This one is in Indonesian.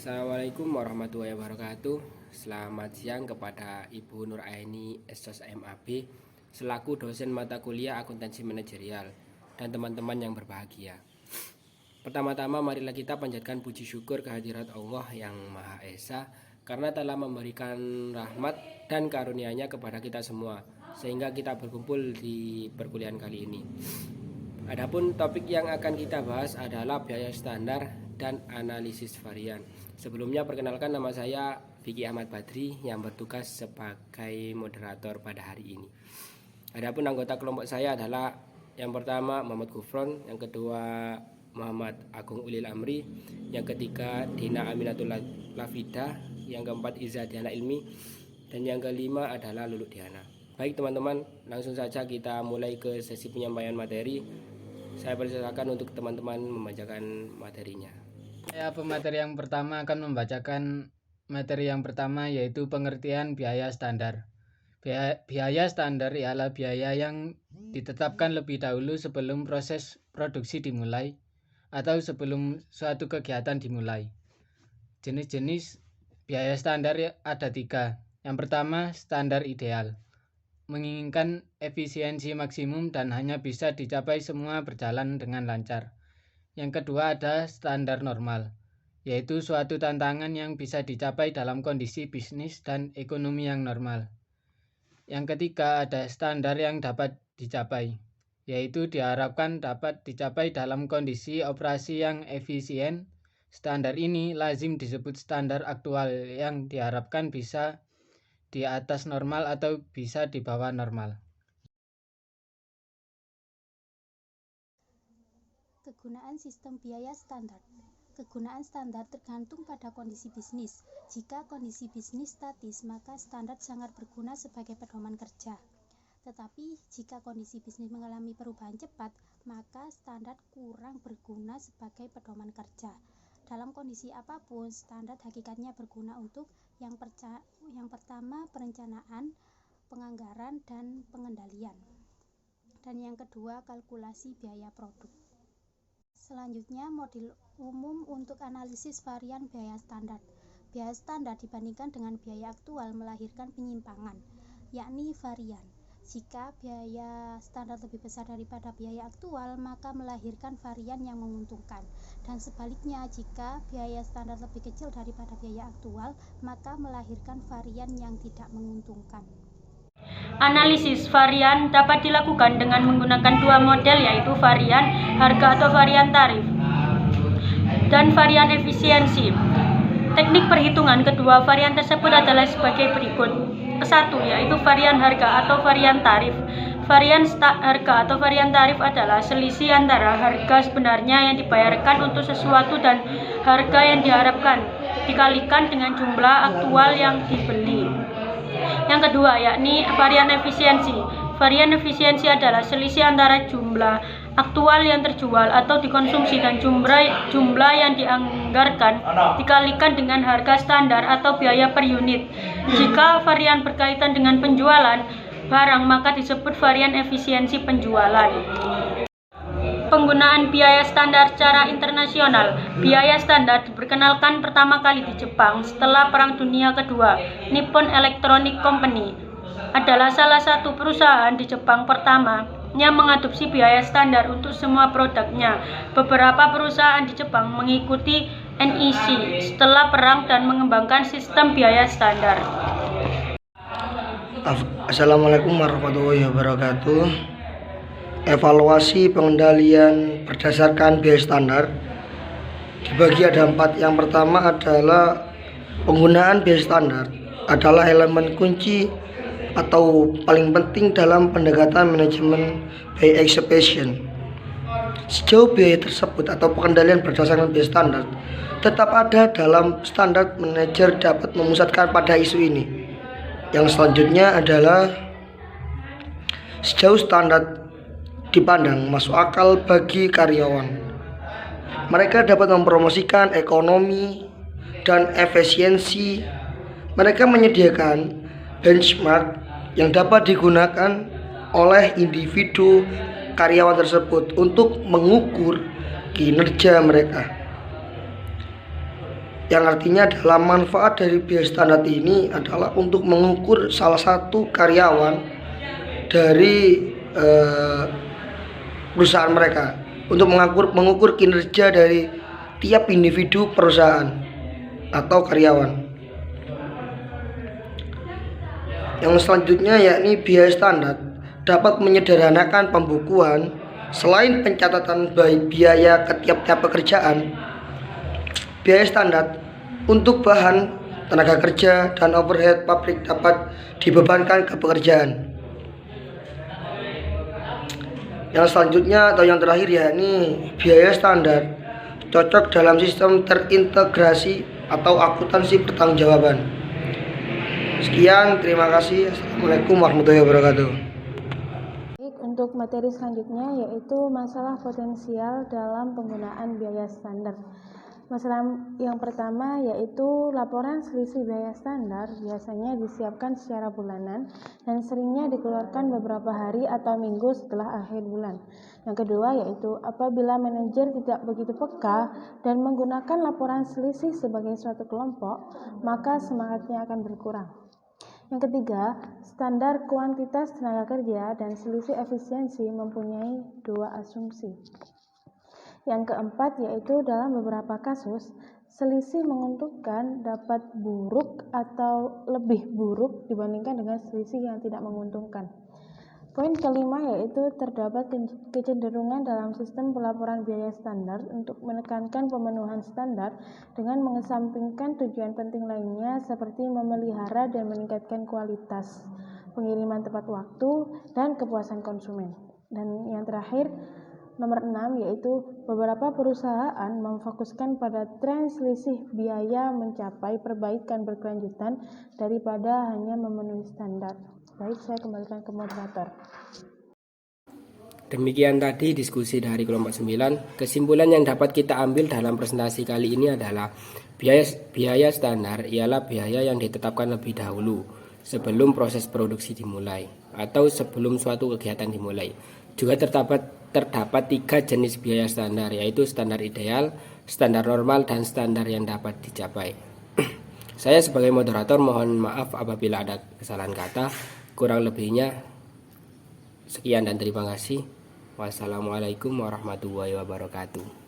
Assalamualaikum warahmatullahi wabarakatuh. Selamat siang kepada Ibu Nur Aini SOS MAB selaku dosen mata kuliah akuntansi manajerial dan teman-teman yang berbahagia. Pertama-tama marilah kita panjatkan puji syukur kehadirat Allah yang Maha Esa karena telah memberikan rahmat dan karunia-Nya kepada kita semua sehingga kita berkumpul di perkuliahan kali ini. Adapun topik yang akan kita bahas adalah biaya standar dan analisis varian. Sebelumnya perkenalkan, nama saya Vicky Ahmad Badri yang bertugas sebagai moderator pada hari ini. Adapun anggota kelompok saya adalah yang pertama Muhammad Gufron, yang kedua Muhammad Agung Ulil Amri, yang ketiga Dina Aminatul Lafida, yang keempat Iza Diana Ilmi, dan yang kelima adalah Lulu Diana. Baik teman-teman, langsung saja kita mulai ke sesi penyampaian materi. Saya persilakan untuk teman-teman membacakan materinya. Pemateri yang pertama akan membacakan materi yang pertama, yaitu pengertian biaya standar. Biaya standar ialah biaya yang ditetapkan lebih dahulu sebelum proses produksi dimulai atau sebelum suatu kegiatan dimulai. Jenis-jenis biaya standar ada 3. Yang pertama, standar ideal. Menginginkan efisiensi maksimum dan hanya bisa dicapai semua berjalan dengan lancar. Yang kedua ada standar normal, yaitu suatu tantangan yang bisa dicapai dalam kondisi bisnis dan ekonomi yang normal. Yang ketiga ada standar yang dapat dicapai, yaitu diharapkan dapat dicapai dalam kondisi operasi yang efisien. Standar ini lazim disebut standar aktual yang diharapkan bisa di atas normal atau bisa di bawah normal. Kegunaan sistem biaya standar. Kegunaan standar tergantung pada kondisi bisnis. Jika kondisi bisnis statis, maka standar sangat berguna sebagai pedoman kerja. Tetapi jika kondisi bisnis mengalami perubahan cepat, maka standar kurang berguna sebagai pedoman kerja. Dalam kondisi apapun, standar hakikatnya berguna untuk yang pertama perencanaan, penganggaran, dan pengendalian. Dan yang kedua kalkulasi biaya produk. Selanjutnya, model umum untuk analisis varian biaya standar. Biaya standar dibandingkan dengan biaya aktual melahirkan penyimpangan, yakni varian. Jika biaya standar lebih besar daripada biaya aktual, maka melahirkan varian yang menguntungkan. Dan sebaliknya, jika biaya standar lebih kecil daripada biaya aktual, maka melahirkan varian yang tidak menguntungkan. Analisis varian dapat dilakukan dengan menggunakan dua model, yaitu varian harga atau varian tarif dan varian efisiensi. Teknik perhitungan kedua varian tersebut adalah sebagai berikut. Kesatu, yaitu varian harga atau varian tarif. Varian harga atau varian tarif adalah selisih antara harga sebenarnya yang dibayarkan untuk sesuatu dan harga yang diharapkan dikalikan dengan jumlah aktual yang dibeli. Yang kedua, yakni varian efisiensi. Varian efisiensi adalah selisih antara jumlah aktual yang terjual atau dikonsumsi dan jumlah yang dianggarkan dikalikan dengan harga standar atau biaya per unit. Jika varian berkaitan dengan penjualan barang, maka disebut varian efisiensi penjualan. Penggunaan biaya standar secara internasional. Biaya standar diperkenalkan pertama kali di Jepang setelah Perang Dunia Kedua. Nippon Electronic Company adalah salah satu perusahaan di Jepang pertama yang mengadopsi biaya standar untuk semua produknya. Beberapa perusahaan di Jepang mengikuti NEC setelah perang dan mengembangkan sistem biaya standar. Assalamualaikum warahmatullahi wabarakatuh. Evaluasi pengendalian berdasarkan biaya standar dibagi ada 4. Yang pertama adalah penggunaan biaya standar adalah elemen kunci atau paling penting dalam pendekatan manajemen biaya execution. Sejauh biaya tersebut atau pengendalian berdasarkan biaya standar tetap ada dalam standar, manajer dapat memusatkan pada isu ini. Yang selanjutnya adalah sejauh standar dipandang masuk akal bagi karyawan, mereka dapat mempromosikan ekonomi dan efisiensi. Mereka menyediakan benchmark yang dapat digunakan oleh individu karyawan tersebut untuk mengukur kinerja mereka. yang artinya adalah manfaat dari biaya standar ini adalah untuk mengukur salah satu karyawan dari perusahaan mereka, untuk mengukur kinerja dari tiap individu perusahaan atau karyawan. Yang selanjutnya yakni biaya standar dapat menyederhanakan pembukuan. Selain pencatatan biaya ke tiap-tiap pekerjaan, biaya standar untuk bahan, tenaga kerja, dan overhead pabrik dapat dibebankan ke pekerjaan. Yang selanjutnya atau yang terakhir yakni biaya standar cocok dalam sistem terintegrasi atau akuntansi pertanggungjawaban. Sekian, terima kasih. Assalamualaikum warahmatullahi wabarakatuh. Untuk materi selanjutnya yaitu masalah potensial dalam penggunaan biaya standar. Masalah yang pertama yaitu laporan selisih biaya standar biasanya disiapkan secara bulanan dan seringnya dikeluarkan beberapa hari atau minggu setelah akhir bulan. Yang kedua yaitu apabila manajer tidak begitu peka dan menggunakan laporan selisih sebagai suatu kelompok, maka semangatnya akan berkurang. Yang ketiga, standar kuantitas tenaga kerja dan selisih efisiensi mempunyai dua asumsi. Yang keempat yaitu dalam beberapa kasus, selisih menguntungkan dapat buruk atau lebih buruk dibandingkan dengan selisih yang tidak menguntungkan. Poin kelima yaitu terdapat kecenderungan dalam sistem pelaporan biaya standar untuk menekankan pemenuhan standar dengan mengesampingkan tujuan penting lainnya seperti memelihara dan meningkatkan kualitas, pengiriman tepat waktu, dan kepuasan konsumen. Dan yang terakhir, nomor 6 yaitu beberapa perusahaan memfokuskan pada tren selisih biaya mencapai perbaikan berkelanjutan daripada hanya memenuhi standar. Baik, saya kembalikan ke moderator. Demikian tadi diskusi dari kelompok 9. Kesimpulan yang dapat kita ambil dalam presentasi kali ini adalah biaya standar ialah biaya yang ditetapkan lebih dahulu sebelum proses produksi dimulai atau sebelum suatu kegiatan dimulai. Juga terdapat 3 jenis biaya standar, yaitu standar ideal, standar normal, dan standar yang dapat dicapai. Saya sebagai moderator mohon maaf apabila ada kesalahan kata. Kurang lebihnya sekian dan terima kasih. Wassalamualaikum warahmatullahi wabarakatuh.